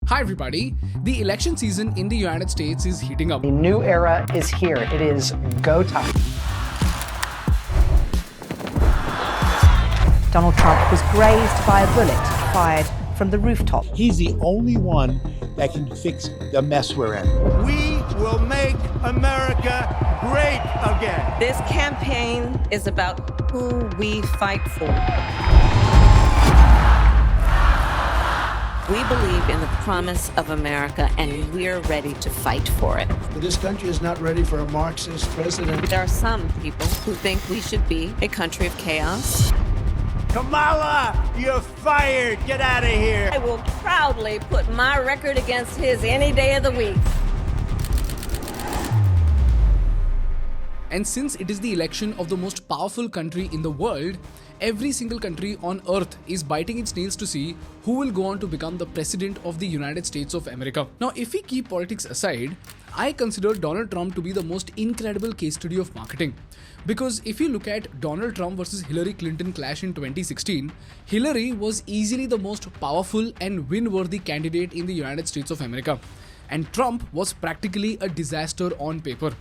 Hi everybody, the election season in the United States is heating up. The new era is here. It is go time. Donald Trump was grazed by a bullet fired from the rooftop. He's the only one that can fix the mess we're in. We will make America great again. This campaign is about who we fight for. We believe in the promise of America, and we're ready to fight for it. This country is not ready for a Marxist president. There are some people who think we should be a country of chaos. Kamala, you're fired. Get out of here. I will proudly put my record against his any day of the week. And since it is the election of the most powerful country in the world, every single country on earth is biting its nails to see who will go on to become the president of the United States of America. Now, if we keep politics aside, I consider Donald Trump to be the most incredible case study of marketing. Because if you look at Donald Trump versus Hilary Clinton clash in 2016, Hillary was easily the most powerful and win-worthy candidate in the United States of America. And Trump was practically a disaster on paper.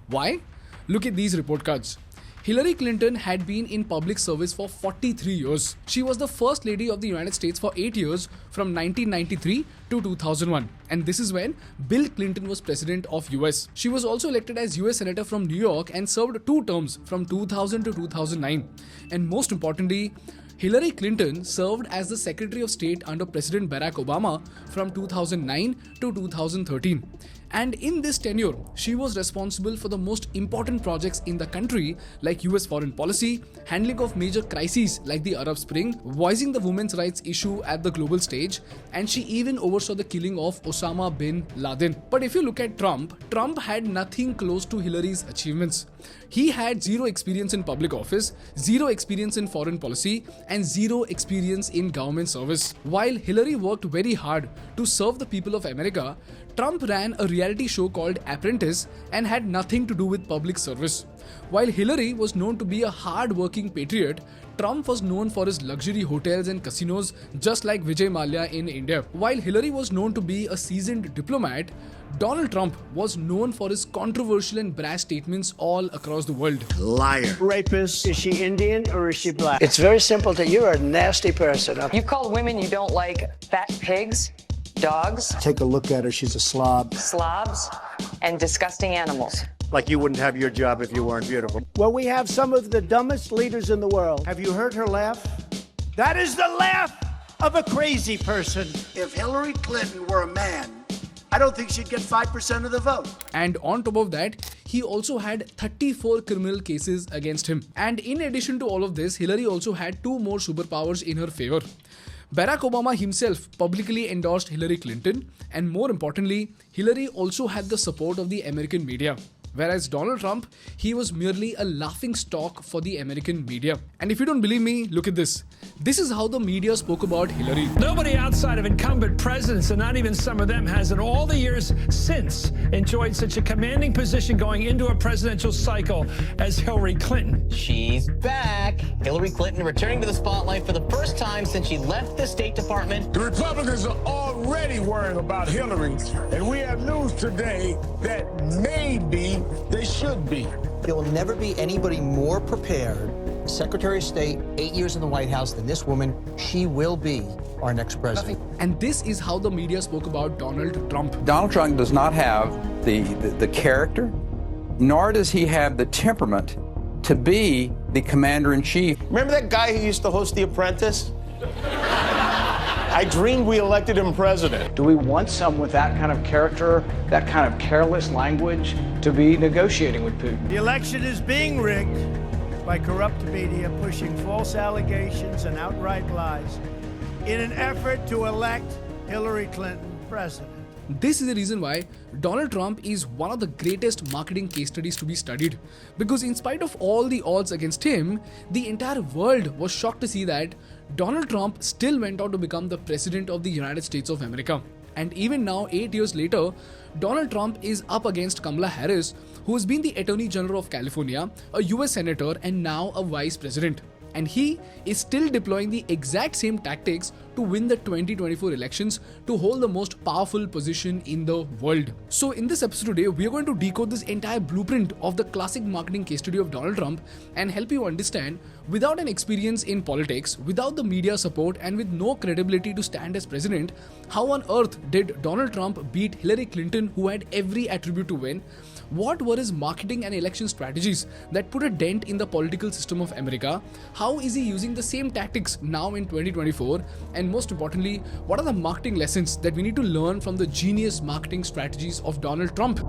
Why? Look at these report cards. Hilary Clinton had been in public service for 43 years. She was the first lady of the United States for 8 years from 1993 to 2001. And this is when Bill Clinton was president of US. She was also elected as US Senator from New York and served 2 terms from 2000 to 2009. And most importantly, Hilary Clinton served as the Secretary of State under President Barack Obama from 2009 to 2013. And in this tenure, she was responsible for the most important projects in the country like US foreign policy, handling of major crises like the Arab Spring, voicing the women's rights issue at the global stage, and she even oversaw the killing of Osama bin Laden. But if you look at Trump had nothing close to Hillary's achievements. He had zero experience in public office, zero experience in foreign policy, and zero experience in government service. While Hillary worked very hard to serve the people of America, Trump ran a reality show called Apprentice and had nothing to do with public service. While Hillary was known to be a hard-working patriot, Trump was known for his luxury hotels and casinos, just like Vijay Mallya in India. While Hillary was known to be a seasoned diplomat, Donald Trump was known for his controversial and brash statements all across the world. Liar. Rapist. Is she Indian or is she black? It's very simple that you're a nasty person. You called women you don't like fat pigs, dogs, Take a look at her, she's a slob. slobs, and disgusting animals. Like you wouldn't have your job if you weren't beautiful. Well, we have some of the dumbest leaders in the world. Have you heard her laugh? That is the laugh of a crazy person. If Hillary Clinton were a man, I don't think she'd get 5% of the vote. And on top of that, he also had 34 criminal cases against him. And in addition to all of this, Hillary also had 2 more superpowers in her favor. Barack Obama himself publicly endorsed Hillary Clinton, and more importantly, Hillary also had the support of the American media. Whereas Donald Trump, he was merely a laughing stock for the American media. And if you don't believe me, look at this. This is how the media spoke about Hillary. Nobody outside of incumbent presidents, and not even some of them, has in all the years since enjoyed such a commanding position going into a presidential cycle as Hilary Clinton. She's back. Hillary Clinton returning to the spotlight for the first time since she left the State Department. The Republicans are already worrying about Hillary, and we have news today that maybe they should be. There will never be anybody more prepared, Secretary of State, 8 years in the White House, than this woman. She will be our next president. And this is how the media spoke about Donald Trump. Donald Trump does not have the character, nor does he have the temperament to be the commander-in-chief. Remember that guy who used to host The Apprentice? I dreamed we elected him president. Do we want someone with that kind of character, that kind of careless language to be negotiating with Putin? The election is being rigged by corrupt media pushing false allegations and outright lies in an effort to elect Hillary Clinton president. This is the reason why Donald Trump is one of the greatest marketing case studies to be studied. Because in spite of all the odds against him, the entire world was shocked to see that Donald Trump still went on to become the president of the United States of America. And even now, 8 years later, Donald Trump is up against Kamala Harris, who has been the Attorney General of California, a US Senator, and now a Vice President. And he is still deploying the exact same tactics to win the 2024 elections to hold the most powerful position in the world. So in this episode today, we are going to decode this entire blueprint of the classic marketing case study of Donald Trump and help you understand, without an experience in politics, without the media support, and with no credibility to stand as president, how on earth did Donald Trump beat Hilary Clinton, who had every attribute to win? What were his marketing and election strategies that put a dent in the political system of America? How is he using the same tactics now in 2024? And most importantly, what are the marketing lessons that we need to learn from the genius marketing strategies of Donald Trump?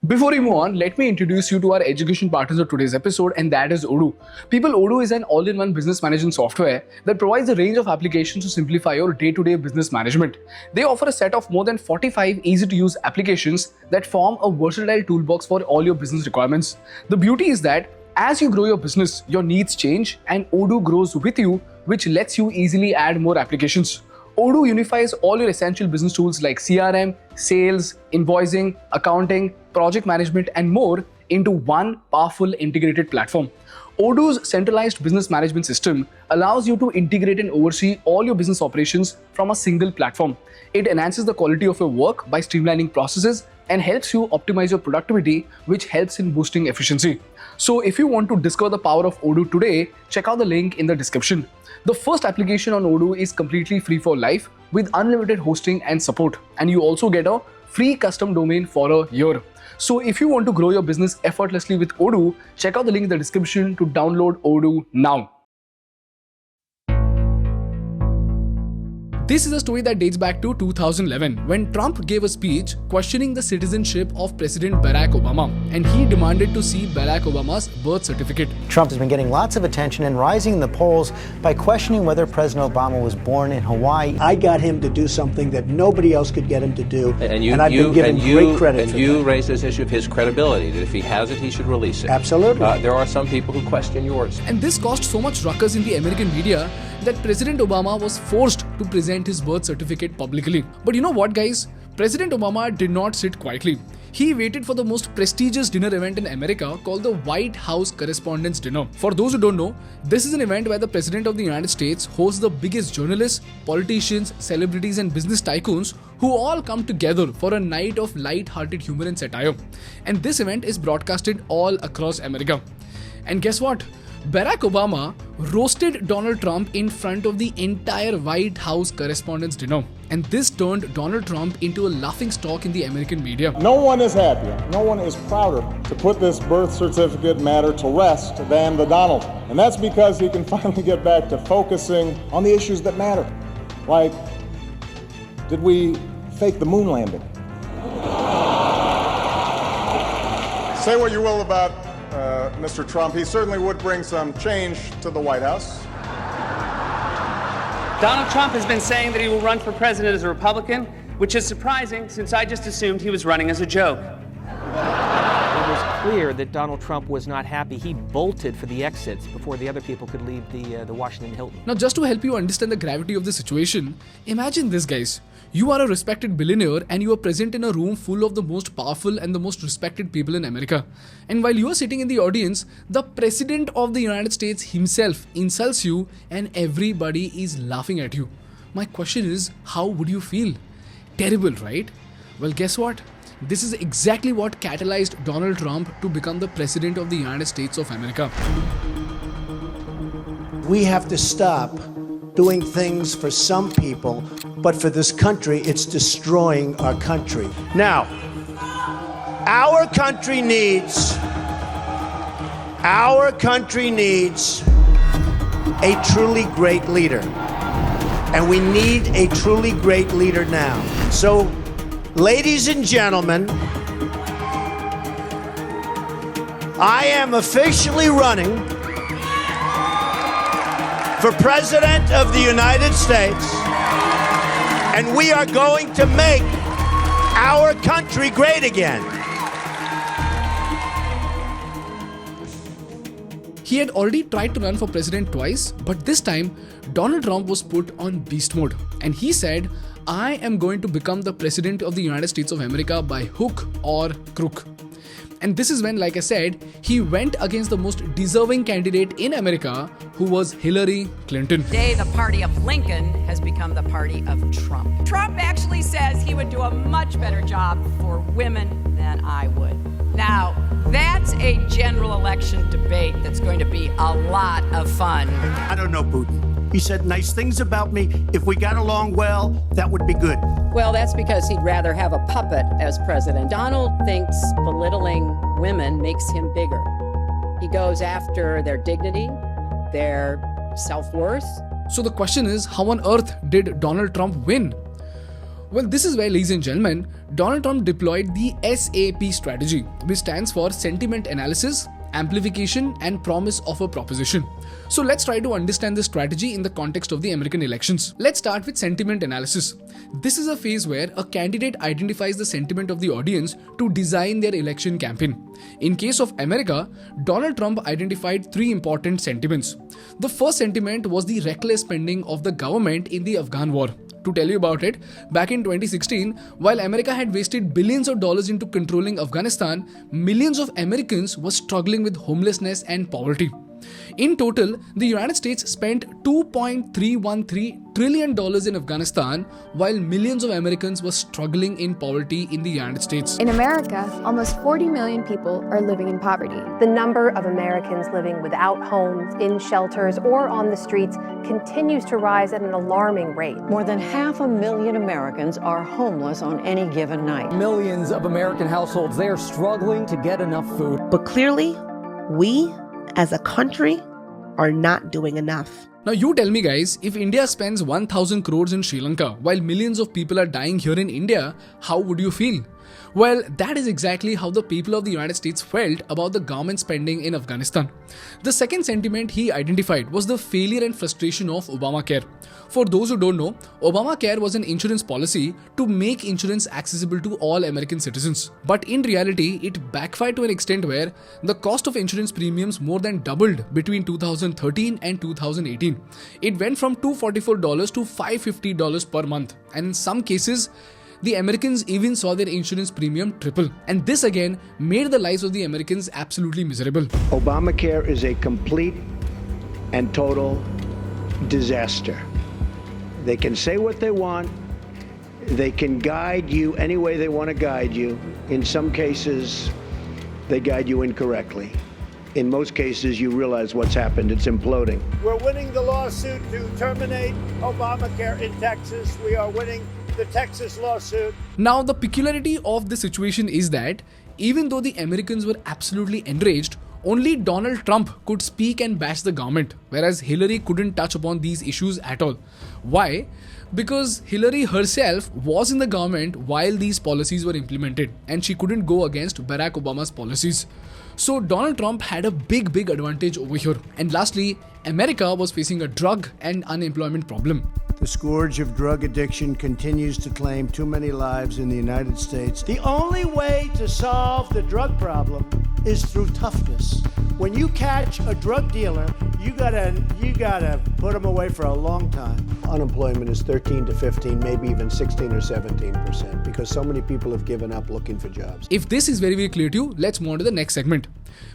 Before we move on, let me introduce you to our education partners of today's episode, and that is Odoo. People, Odoo is an all-in-one business management software that provides a range of applications to simplify your day-to-day business management. They offer a set of more than 45 easy-to-use applications that form a versatile toolbox for all your business requirements. The beauty is that as you grow your business, your needs change and Odoo grows with you, which lets you easily add more applications. Odoo unifies all your essential business tools like CRM, sales, invoicing, accounting, project management, and more into one powerful integrated platform. Odoo's centralized business management system allows you to integrate and oversee all your business operations from a single platform. It enhances the quality of your work by streamlining processes and helps you optimize your productivity, which helps in boosting efficiency. So if you want to discover the power of Odoo today, check out the link in the description. The first application on Odoo is completely free for life with unlimited hosting and support, and you also get a free custom domain for a year. So if you want to grow your business effortlessly with Odoo, check out the link in the description to download Odoo now. This is a story that dates back to 2011 when Trump gave a speech questioning the citizenship of President Barack Obama, and he demanded to see Barack Obama's birth certificate. Trump has been getting lots of attention and rising in the polls by questioning whether President Obama was born in Hawaii. I got him to do something that nobody else could get him to do, and I've been given great credit for that. And you raised this issue of his credibility, that if he has it, he should release it. Absolutely. There are some people who question yours. And this caused so much ruckus in the American media that President Obama was forced to present his birth certificate publicly. But you know what, guys? President Obama did not sit quietly. He waited for the most prestigious dinner event in America called the White House Correspondents' Dinner. For those who don't know, this is an event where the President of the United States hosts the biggest journalists, politicians, celebrities, and business tycoons who all come together for a night of light-hearted humor and satire. And this event is broadcasted all across America. And guess what? Barack Obama roasted Donald Trump in front of the entire White House Correspondents' Dinner. And this turned Donald Trump into a laughingstock in the American media. No one is happier, no one is prouder to put this birth certificate matter to rest than the Donald. And that's because he can finally get back to focusing on the issues that matter. Like, did we fake the moon landing? Say what you will about Mr. Trump, he certainly would bring some change to the White House. Donald Trump has been saying that he will run for president as a Republican, which is surprising since I just assumed he was running as a joke. It was clear that Donald Trump was not happy. He bolted for the exits before the other people could leave the Washington Hilton. Now, just to help you understand the gravity of the situation, imagine this, guys. You are a respected billionaire and you are present in a room full of the most powerful and the most respected people in America. And while you are sitting in the audience, the President of the United States himself insults you and everybody is laughing at you. My question is, how would you feel? Terrible, right? Well, guess what? This is exactly what catalyzed Donald Trump to become the President of the United States of America. We have to stop doing things for some people, but for this country, it's destroying our country. Now, our country needs a truly great leader. And we need a truly great leader now. So, ladies and gentlemen, I am officially running for President of the United States, and we are going to make our country great again. He had already tried to run for president twice, but this time, Donald Trump was put on beast mode. And he said, I am going to become the President of the United States of America by hook or crook. And this is when, like I said, he went against the most deserving candidate in America, who was Hilary Clinton. Today, the party of Lincoln has become the party of Trump. Trump actually says he would do a much better job for women than I would. Now, that's a general election debate that's going to be a lot of fun. I don't know Putin. He said nice things about me. If we got along well, that would be good. Well, that's because he'd rather have a puppet as president. Donald thinks belittling women makes him bigger. He goes after their dignity, their self-worth. So the question is, how on earth did Donald Trump win? Well, this is where, ladies and gentlemen, Donald Trump deployed the SAP strategy, which stands for Sentiment Analysis, Amplification and Promise of a Proposition. So let's try to understand this strategy in the context of the American elections. Let's start with sentiment analysis. This is a phase where a candidate identifies the sentiment of the audience to design their election campaign. In case of America, Donald Trump identified three important sentiments. The first sentiment was the reckless spending of the government in the Afghan war. To tell you about it, back in 2016, while America had wasted billions of dollars into controlling Afghanistan, millions of Americans were struggling with homelessness and poverty. In total, the United States spent $2.313 trillion in Afghanistan, while millions of Americans were struggling in poverty in the United States. In America, almost 40 million people are living in poverty. The number of Americans living without homes, in shelters, or on the streets continues to rise at an alarming rate. More than 500,000 Americans are homeless on any given night. Millions of American households, they are struggling to get enough food. But clearly, we, as a country, are not doing enough. Now you tell me guys, if India spends 1,000 crores in Sri Lanka while millions of people are dying here in India, how would you feel? Well, that is exactly how the people of the United States felt about the government spending in Afghanistan. The second sentiment he identified was the failure and frustration of Obamacare. For those who don't know, Obamacare was an insurance policy to make insurance accessible to all American citizens. But in reality, it backfired to an extent where the cost of insurance premiums more than doubled between 2013 and 2018. It went from $244 to $550 per month, and in some cases, the Americans even saw their insurance premium triple. And this again made the lives of the Americans absolutely miserable. Obamacare is a complete and total disaster. They can say what they want. They can guide you any way they want to guide you. In some cases, they guide you incorrectly. In most cases, you realize what's happened. It's imploding. We're winning the lawsuit to terminate Obamacare in Texas. We are winning the Texas lawsuit. Now, the peculiarity of the situation is that even though the Americans were absolutely enraged, only Donald Trump could speak and bash the government, whereas Hillary couldn't touch upon these issues at all. Why? Because Hillary herself was in the government while these policies were implemented, and she couldn't go against Barack Obama's policies. So Donald Trump had a big advantage over here. And lastly, America was facing a drug and unemployment problem. The scourge of drug addiction continues to claim too many lives in the United States. The only way to solve the drug problem is through toughness. When you catch a drug dealer, you gotta put him away for a long time. Unemployment is 13 to 15, maybe even 16 or 17%, because so many people have given up looking for jobs. If this is very clear to you, let's move on to the next segment.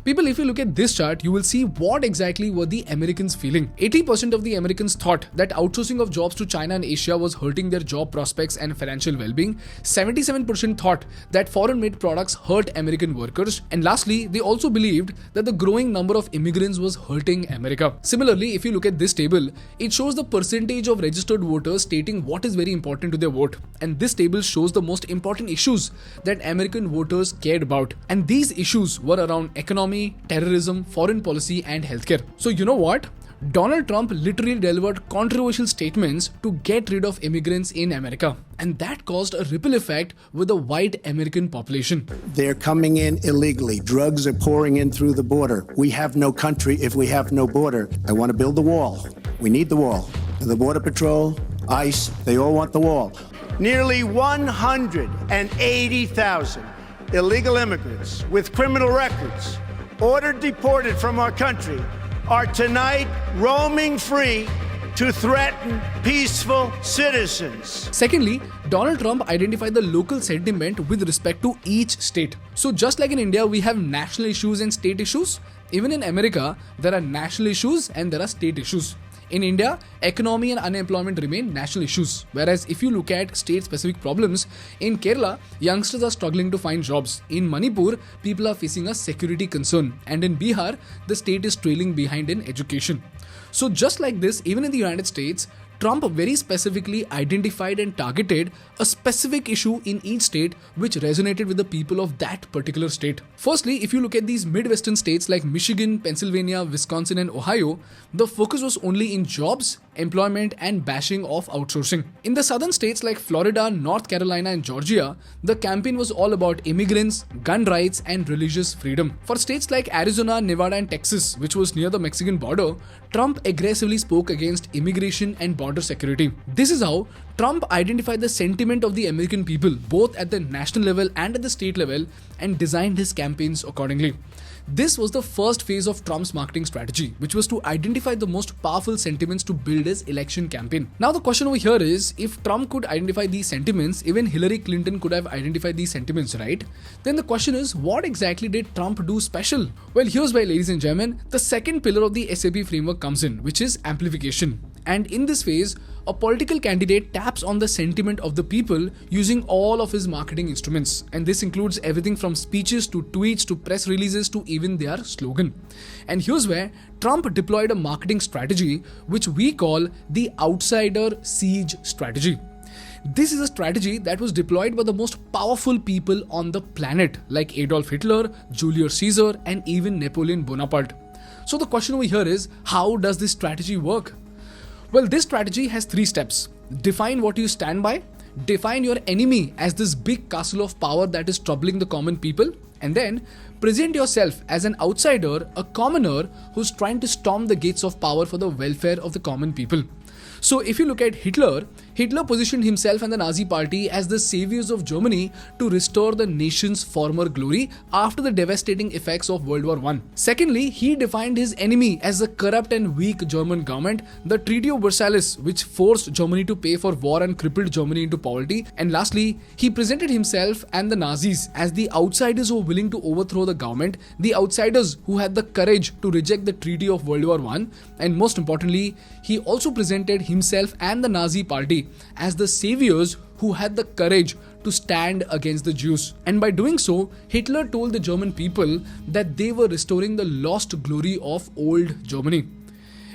People, if you look at this chart, you will see what exactly were the Americans feeling. 80% of the Americans thought that outsourcing of jobs to China and Asia was hurting their job prospects and financial well-being. 77% thought that foreign-made products hurt American workers. And lastly, they also believed that the growing number of immigrants was hurting America. Similarly, if you look at this table, it shows the percentage of registered voters stating what is very important to their vote. And this table shows the most important issues that American voters cared about. And these issues were around economy, terrorism, foreign policy, and healthcare. So you know what? Donald Trump literally delivered controversial statements to get rid of immigrants in America. And that caused a ripple effect with the white American population. They're coming in illegally. Drugs are pouring in through the border. We have no country if we have no border. I want to build the wall. We need the wall. The Border Patrol, ICE, they all want the wall. Nearly 180,000 illegal immigrants with criminal records ordered deported from our country are tonight roaming free to threaten peaceful citizens. Secondly, Donald Trump identified the local sentiment with respect to each state. So just like in India, we have national issues and state issues. Even in America, there are national issues and there are state issues. In India, economy and unemployment remain national issues. Whereas if you look at state-specific problems, in Kerala, youngsters are struggling to find jobs. In Manipur, people are facing a security concern. And in Bihar, the state is trailing behind in education. So just like this, even in the United States, Trump very specifically identified and targeted a specific issue in each state which resonated with the people of that particular state. Firstly, if you look at these Midwestern states like Michigan, Pennsylvania, Wisconsin and Ohio, the focus was only in jobs, employment and bashing of outsourcing. In the southern states like Florida, North Carolina and Georgia, the campaign was all about immigrants, gun rights and religious freedom. For states like Arizona, Nevada and Texas, which was near the Mexican border, Trump aggressively spoke against immigration and border security. This is how Trump identified the sentiment of the American people, both at the national level and at the state level, and designed his campaigns accordingly. This was the first phase of Trump's marketing strategy, which was to identify the most powerful sentiments to build his election campaign. Now the question over here is, if Trump could identify these sentiments, even Hilary Clinton could have identified these sentiments, right? Then the question is, what exactly did Trump do special? Well, here's why, ladies and gentlemen, the second pillar of the SAP framework comes in, which is amplification. And in this phase, a political candidate taps on the sentiment of the people using all of his marketing instruments. And this includes everything from speeches to tweets to press releases to even their slogan. And here's where Trump deployed a marketing strategy which we call the outsider siege strategy. This is a strategy that was deployed by the most powerful people on the planet, like Adolf Hitler, Julius Caesar, and even Napoleon Bonaparte. So the question over here is, how does this strategy work? Well, this strategy has 3 steps. Define what you stand by, define your enemy as this big castle of power that is troubling the common people, and then present yourself as an outsider, a commoner who's trying to storm the gates of power for the welfare of the common people. So if you look at Hitler positioned himself and the Nazi party as the saviors of Germany to restore the nation's former glory after the devastating effects of World War I. Secondly, he defined his enemy as the corrupt and weak German government, the Treaty of Versailles, which forced Germany to pay for war and crippled Germany into poverty. And lastly, he presented himself and the Nazis as the outsiders who were willing to overthrow the government, the outsiders who had the courage to reject the Treaty of World War I, and most importantly, he also presented himself and the Nazi party as the saviors who had the courage to stand against the Jews. And by doing so, Hitler told the German people that they were restoring the lost glory of old Germany.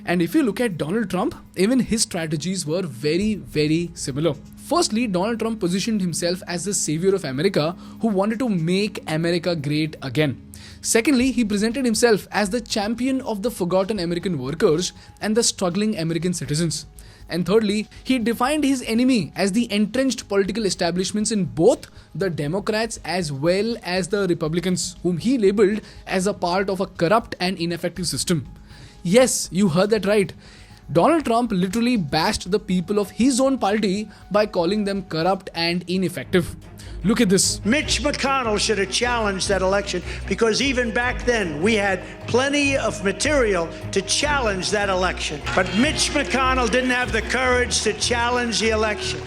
And if you look at Donald Trump, even his strategies were very, very similar. Firstly, Donald Trump positioned himself as the savior of America who wanted to make America great again. Secondly, he presented himself as the champion of the forgotten American workers and the struggling American citizens. And thirdly, he defined his enemy as the entrenched political establishments in both the Democrats as well as the Republicans, whom he labeled as a part of a corrupt and ineffective system. Yes, you heard that right. Donald Trump literally bashed the people of his own party by calling them corrupt and ineffective. Look at this. Mitch McConnell should have challenged that election, because even back then we had plenty of material to challenge that election. But Mitch McConnell didn't have the courage to challenge the election.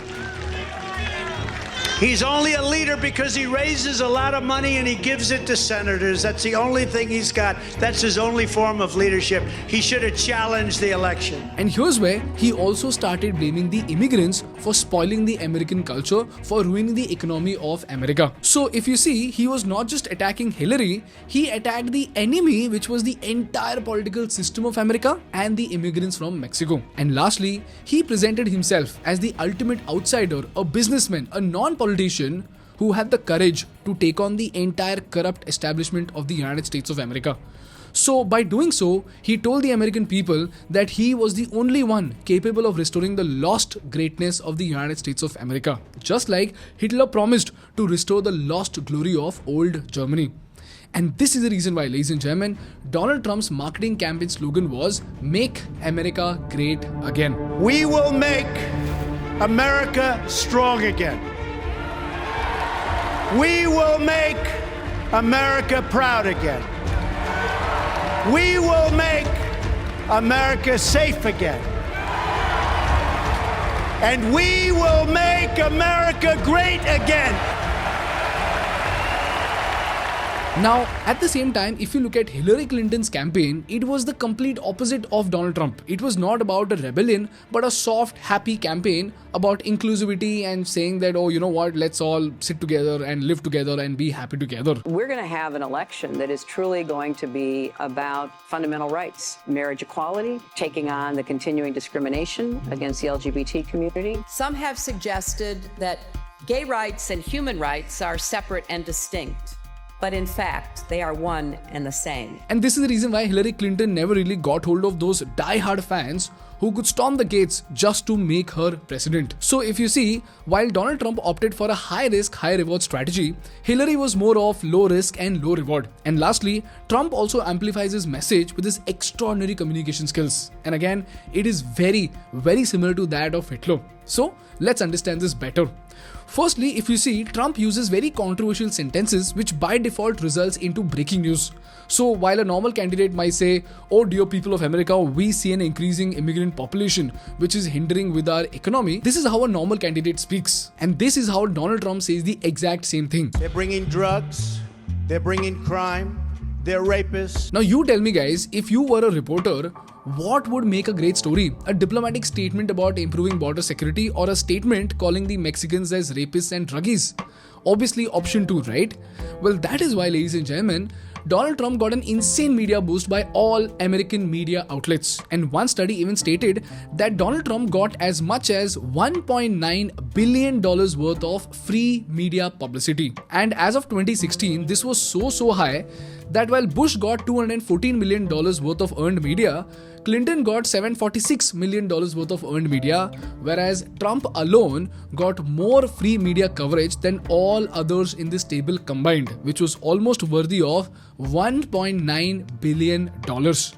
He's only a leader because he raises a lot of money and he gives it to senators. That's the only thing he's got. That's his only form of leadership. He should have challenged the election. And here's where he also started blaming the immigrants for spoiling the American culture, for ruining the economy of America. So if you see, he was not just attacking Hillary, he attacked the enemy, which was the entire political system of America and the immigrants from Mexico. And lastly, he presented himself as the ultimate outsider, a businessman, a non-politician who had the courage to take on the entire corrupt establishment of the United States of America. So by doing so, he told the American people that he was the only one capable of restoring the lost greatness of the United States of America, just like Hitler promised to restore the lost glory of old Germany. And this is the reason why, ladies and gentlemen, Donald Trump's marketing campaign slogan was "Make America Great Again." We will make America strong again. We will make America proud again. We will make America safe again. and we will make America great again. Now, at the same time, if you look at Hilary Clinton's campaign, it was the complete opposite of Donald Trump. It was not about a rebellion, but a soft, happy campaign about inclusivity and saying that, oh, you know what, let's all sit together and live together and be happy together. We're going to have an election that is truly going to be about fundamental rights, marriage equality, taking on the continuing discrimination against the LGBT community. Some have suggested that gay rights and human rights are separate and distinct. But in fact, they are one and the same. And this is the reason why Hillary Clinton never really got hold of those die-hard fans who could storm the gates just to make her president. So if you see, while Donald Trump opted for a high-risk, high-reward strategy, Hillary was more of low-risk and low-reward. And lastly, Trump also amplifies his message with his extraordinary communication skills. And again, it is very, very similar to that of Hitler. So let's understand this better. Firstly, if you see, Trump uses very controversial sentences which by default results into breaking news. So while a normal candidate might say, oh dear people of America, we see an increasing immigrant population which is hindering with our economy, this is how a normal candidate speaks. And this is how Donald Trump says the exact same thing. They're bringing drugs, they're bringing crime, they're rapists. Now you tell me guys, if you were a reporter, what would make a great story? A diplomatic statement about improving border security or a statement calling the Mexicans as rapists and druggies? Obviously option 2, right? Well, that is why, ladies and gentlemen, Donald Trump got an insane media boost by all American media outlets. And one study even stated that Donald Trump got as much as $1.9 billion worth of free media publicity. And as of 2016, this was so high that while Bush got $214 million worth of earned media, Clinton got $746 million worth of earned media, whereas Trump alone got more free media coverage than all others in this table combined, which was almost worthy of $1.9 billion.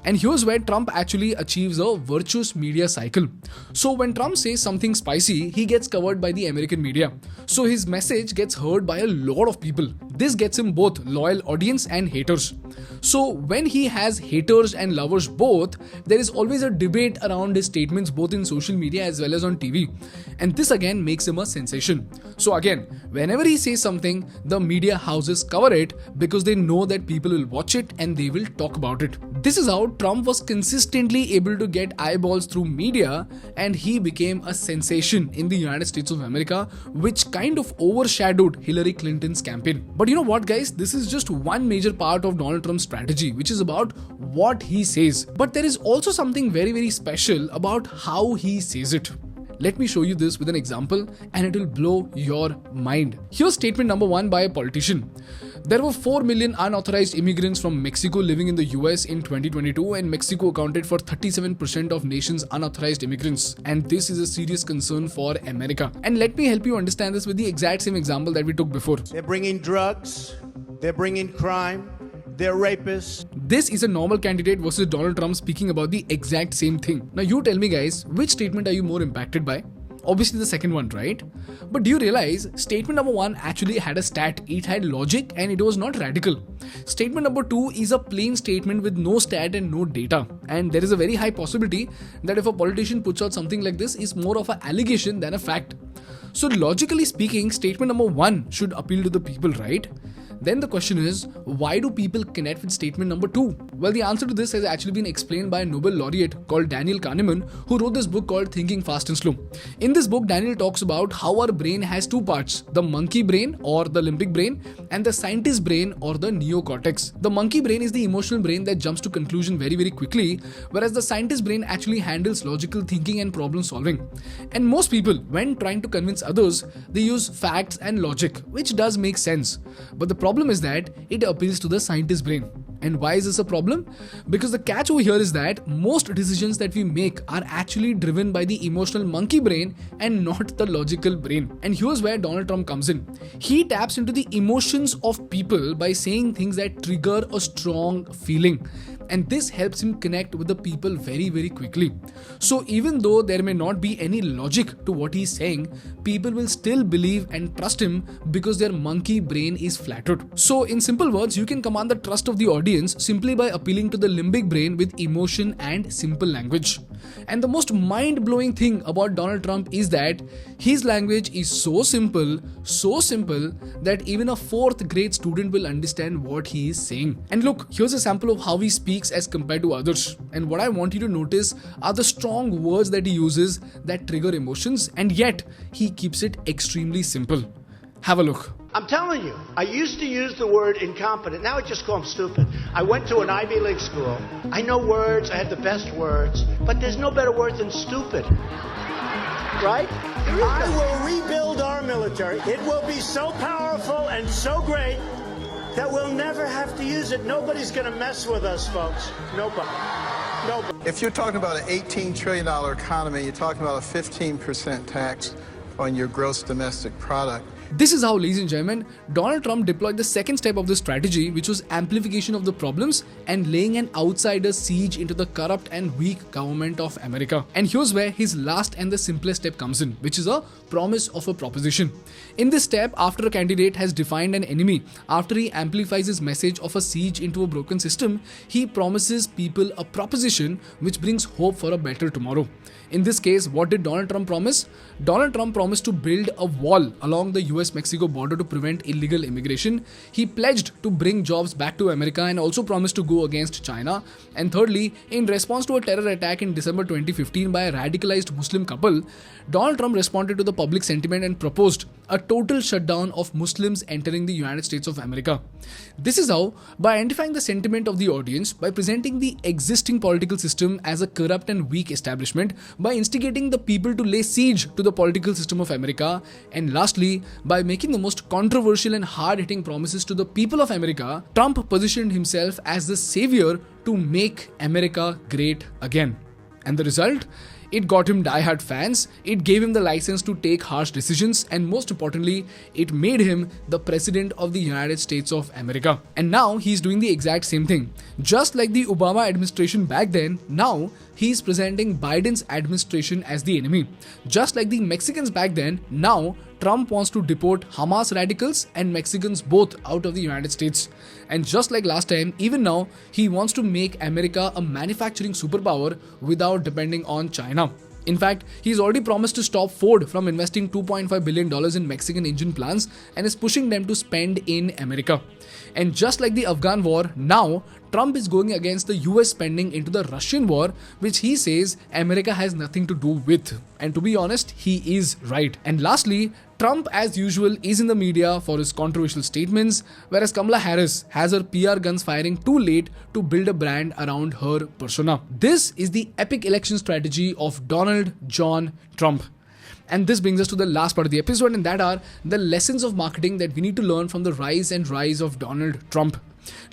And here's where Trump actually achieves a virtuous media cycle. So when Trump says something spicy, he gets covered by the American media. So his message gets heard by a lot of people. This gets him both loyal audience and haters. So when he has haters and lovers both, there is always a debate around his statements both in social media as well as on TV. And this again makes him a sensation. So again, whenever he says something, the media houses cover it because they know that people will watch it and they will talk about it. This is how Trump was consistently able to get eyeballs through media, and he became a sensation in the United States of America, which kind of overshadowed Hillary Clinton's campaign. But you know what guys, this is just one major part of Donald Trump's strategy, which is about what he says. But there is also something very special about how he says it. Let me show you this with an example and it will blow your mind. Here's statement number 1 by a politician. There were 4 million unauthorized immigrants from Mexico living in the US in 2022, and Mexico accounted for 37% of nation's unauthorized immigrants. And this is a serious concern for America. And let me help you understand this with the exact same example that we took before. They're bringing drugs, they're bringing crime, they're rapists. This is a normal candidate versus Donald Trump speaking about the exact same thing. Now you tell me guys, which statement are you more impacted by? Obviously the second one, right? But do you realize statement number 1 actually had a stat, it had logic and it was not radical. Statement number 2 is a plain statement with no stat and no data. And there is a very high possibility that if a politician puts out something like this, is more of an allegation than a fact. So logically speaking, statement number 1 should appeal to the people, right? Then the question is, why do people connect with statement number 2? Well, the answer to this has actually been explained by a Nobel laureate called Daniel Kahneman, who wrote this book called Thinking Fast and Slow. In this book, Daniel talks about how our brain has 2 parts, the monkey brain or the limbic brain and the scientist brain or the neocortex. The monkey brain is the emotional brain that jumps to conclusion very quickly, whereas the scientist brain actually handles logical thinking and problem solving. And most people, when trying to convince others, they use facts and logic, which does make sense. But the problem is that it appeals to the scientist brain. And why is this a problem? Because the catch over here is that most decisions that we make are actually driven by the emotional monkey brain and not the logical brain. And here's where Donald Trump comes in. He taps into the emotions of people by saying things that trigger a strong feeling. And this helps him connect with the people very quickly. So even though there may not be any logic to what he's saying, people will still believe and trust him because their monkey brain is flattered. So in simple words, you can command the trust of the audience simply by appealing to the limbic brain with emotion and simple language. And the most mind-blowing thing about Donald Trump is that his language is so simple that even a 4th grade student will understand what he is saying. And look, here's a sample of how he speaks as compared to others. And what I want you to notice are the strong words that he uses that trigger emotions, and yet he keeps it extremely simple. Have a look. I'm telling you, I used to use the word incompetent. Now I just call them stupid. I went to an Ivy League school. I know words. I have the best words. But there's no better word than stupid. Right? I will rebuild our military. It will be so powerful and so great that we'll never have to use it. Nobody's going to mess with us, folks. Nobody. Nobody. If you're talking about an $18 trillion economy, you're talking about a 15% tax on your gross domestic product. This is how, ladies and gentlemen, Donald Trump deployed the second step of this strategy, which was amplification of the problems and laying an outsider siege into the corrupt and weak government of America. And here's where his last and the simplest step comes in, which is a promise of a proposition. In this step, after a candidate has defined an enemy, after he amplifies his message of a siege into a broken system, he promises people a proposition which brings hope for a better tomorrow. In this case, what did Donald Trump promise? Donald Trump promised to build a wall along the US-Mexico border to prevent illegal immigration. He pledged to bring jobs back to America and also promised to go against China. And thirdly, in response to a terror attack in December 2015 by a radicalized Muslim couple, Donald Trump responded to the public sentiment and proposed a total shutdown of Muslims entering the United States of America. This is how, by identifying the sentiment of the audience, by presenting the existing political system as a corrupt and weak establishment, by instigating the people to lay siege to the political system of America, and lastly, by making the most controversial and hard-hitting promises to the people of America, Trump positioned himself as the savior to make America great again. And the result? It got him die-hard fans, it gave him the license to take harsh decisions, and most importantly, it made him the president of the United States of America. And now he's doing the exact same thing. Just like the Obama administration back then, now he's presenting Biden's administration as the enemy. Just like the Mexicans back then, now Trump wants to deport Hamas radicals and Mexicans both out of the United States. And just like last time, even now, he wants to make America a manufacturing superpower without depending on China. In fact, he's already promised to stop Ford from investing $2.5 billion in Mexican engine plants and is pushing them to spend in America. And just like the Afghan war, now Trump is going against the US spending into the Russian war, which he says America has nothing to do with. And to be honest, he is right. And lastly, Trump, as usual, is in the media for his controversial statements, whereas Kamala Harris has her PR guns firing too late to build a brand around her persona. This is the epic election strategy of Donald John Trump. And this brings us to the last part of the episode, and that are the lessons of marketing that we need to learn from the rise of Donald Trump.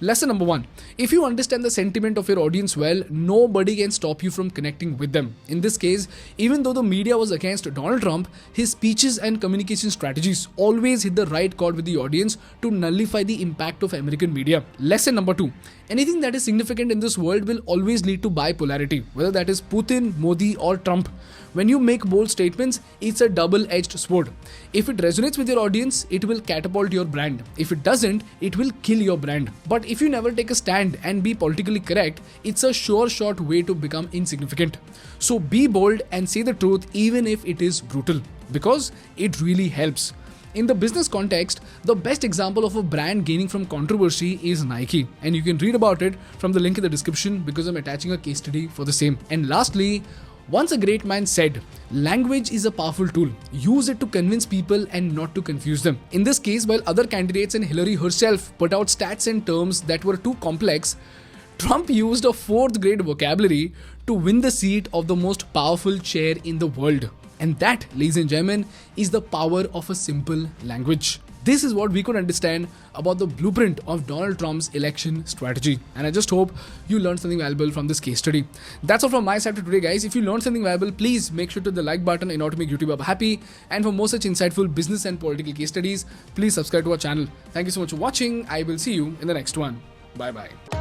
Lesson number 1. If you understand the sentiment of your audience well, nobody can stop you from connecting with them. In this case, even though the media was against Donald Trump, his speeches and communication strategies always hit the right chord with the audience to nullify the impact of American media. Lesson number 2. Anything that is significant in this world will always lead to bipolarity, whether that is Putin, Modi or Trump. When you make bold statements, it's a double-edged sword. If it resonates with your audience, it will catapult your brand. If it doesn't, it will kill your brand. But if you never take a stand and be politically correct, it's a sure shot way to become insignificant. So be bold and say the truth even if it is brutal, because it really helps. In the business context, the best example of a brand gaining from controversy is Nike, and you can read about it from the link in the description because I'm attaching a case study for the same. And lastly, once a great man said, language is a powerful tool. Use it to convince people and not to confuse them. In this case, while other candidates and Hilary herself put out stats and terms that were too complex, Trump used a 4th grade vocabulary to win the seat of the most powerful chair in the world. And that, ladies and gentlemen, is the power of a simple language. This is what we could understand about the blueprint of Donald Trump's election strategy. And I just hope you learned something valuable from this case study. That's all from my side for today, guys. If you learned something valuable, please make sure to hit the like button in order to make YouTube happy. And for more such insightful business and political case studies, please subscribe to our channel. Thank you so much for watching. I will see you in the next one. Bye-bye.